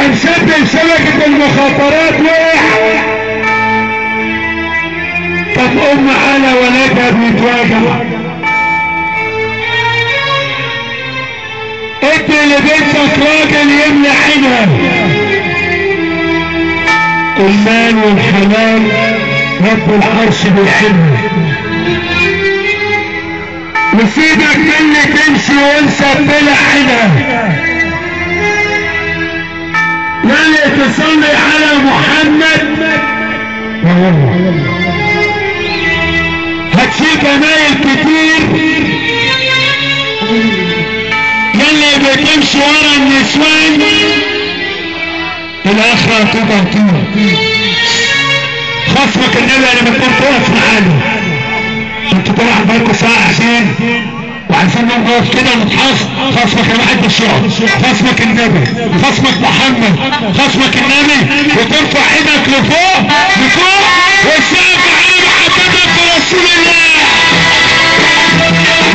هنشبه شبكة المخابرات وقع. طب ام على ولدها بيتواجع، ادي لبنتك راجل يملى عينها. المال والحلال رب العرش بيحبه، وسيبك من اللي تمشي وانسى بلا عينها. واللي تصلي على محمد هتشيل جمايل كتير. يلي بتمشي ورا النسوان الاخرة تقدر تقول خصمك النبي لما تكون تقف معانا. انتوا طلع بالكم ساعتين وعايزين نقف كده نتحص. خصمك يا معد الشعب، خصمك النبي، خصمك محمد، خصمك النبي، وترفع ايدك لفوق لفوق والشعب على محبتك برسول الله.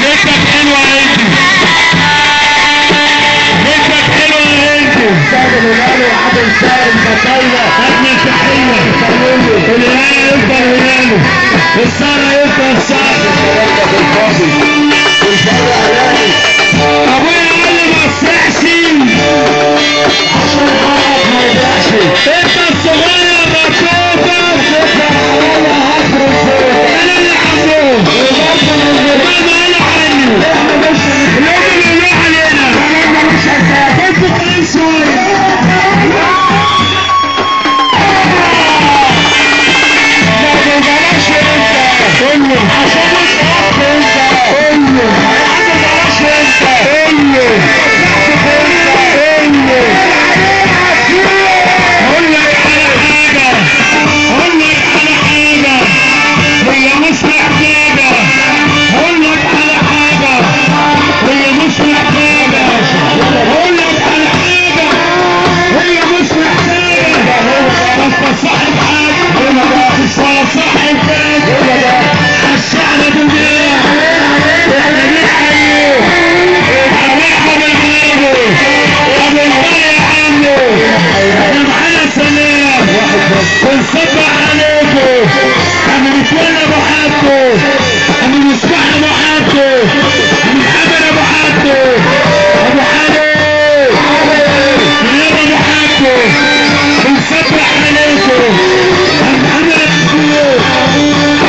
ليتك حلوة انت، ليتك حلوة انت. الشعب اللي قالوا عدم شعر البطايلة اجمل تحية. الهلال يفضل هلاله، السارة يفضل سارة. ابويا قال لي ما تصيحش عشان حقك ما يضيعش. انت الصغير مطلوبة انا اللي حموه وما قالوا عني اليوم اللي يروح علينا انتوا كمان شوية. لا بلاش انت قول عشان انت قول بلاش انت قول لك على حاجة، قول لك على حاجة هي مش محتاجة. قول لك على حاجة هي مش محتاجة. قول لك على حاجة هي مش محتاجة. انت صاحب حاجة ولا صاحب حاجة الشعب دنيا احنا بنحييه هنحب الغرب وبنطلع عنه. احنا معانا سلام ونصبح عليكم، احنا بنتولى بحقكم، احنا مش